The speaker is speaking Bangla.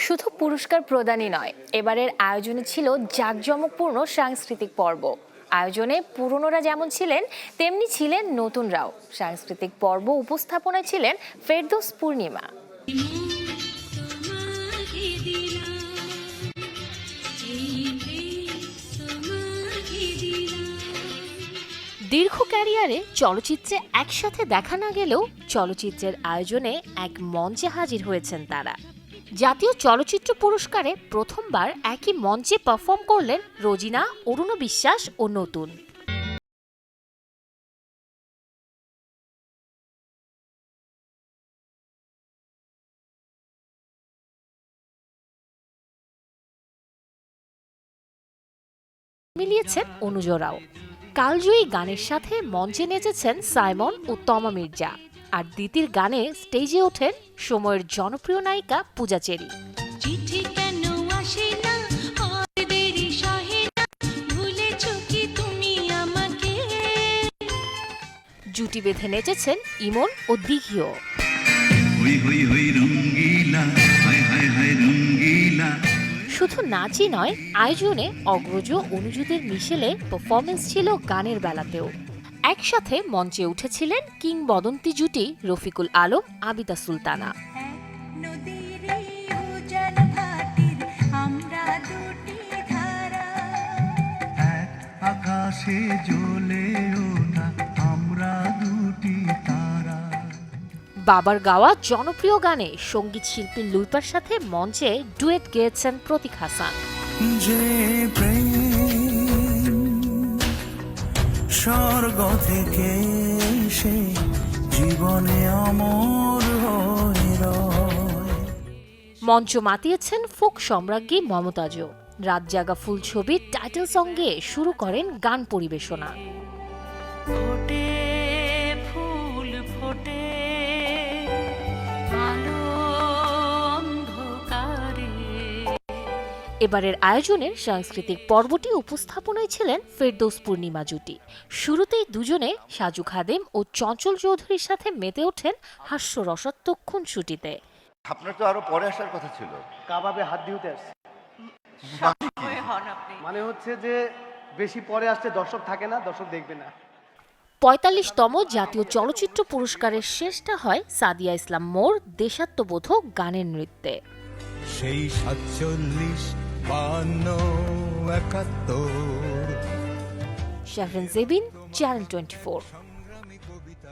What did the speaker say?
শুধু পুরস্কার প্রদানই নয়, এবারের আয়োজনে ছিল জাঁকজমকপূর্ণ সাংস্কৃতিক পর্ব। আয়োজনে পুরনোরা যেমন ছিলেন তেমনি ছিলেন নতুনরাও। সাংস্কৃতিক পর্ব উপস্থাপনায় ছিলেন ফেরদৌস পূর্ণিমা। দীর্ঘ ক্যারিয়ারে চলচ্চিত্রে একসাথে দেখা না গেলেও চলচ্চিত্রের আয়োজনে এক মঞ্চে হাজির হয়েছেন তারা। জাতীয় চলচ্চিত্র পুরস্কারে প্রথমবার একই মঞ্চে পারফর্ম করলেন রোজিনা, অরুণ বিশ্বাস ও নতুন। মিলিয়েছেন অনুজরাও। কালজয়ী গানের সাথে মঞ্চে নেচেছেন সাইমন ও তমা মির্জা। আর দিতির গানে স্টেজে ওঠেন সময়ের জনপ্রিয় নায়িকা পূজা চেরি। জুটি বেঁধে নেচেছেন ইমন ও দিঘিও। শুধু নাচই নয়, আয়োজনে অগ্রজ অনুজদের মিশেলে পারফরমেন্স ছিল গানের বেলাতেও। একসাথে মঞ্চে উঠেছিলেন কিংবদন্তি জুটি রফিকুল আলম, আবিদা সুলতানা। বাবার গাওয়া জনপ্রিয় গানে সঙ্গীত শিল্পী লুইপার সাথে মঞ্চে ডুয়েট গেয়েছেন প্রতীক হাসান। স্বর্গ থেকে জীবনে অমর মঞ্চ মাতিয়েছেন ফোক সম্রাজ্ঞী মমতাজও। রাত জাগা ফুল ছবির টাইটেল সঙ্গে শুরু করেন গান পরিবেশনা। এবারের আয়োজনের সাংস্কৃতিক পর্বটি উপস্থাপনায় ছিলেন ফেরদৌস পূর্ণিমা জুটি। শুরুতেই দুজনে সাজু খাদেম ও চঞ্চল চৌধুরীর সাথে মেতে ওঠেন হাস্যরসাত্মক খুনসুটিতে। আপনার তো আরো পরে আসার কথা ছিল। কাবাবে হাত দিতে আসছে মানে হচ্ছে যে বেশি পরে আসছে দর্শক থাকে না, দর্শক দেখবে না। ৪৫তম জাতীয় চলচ্চিত্র পুরস্কারের শেষটা হয় সাদিয়া ইসলাম মোর দেশাত্মবোধক গানের নৃত্যে। সেই ৪৭, ৫২, ৭১। শাহরিন জেবিন, চ্যানেল 24।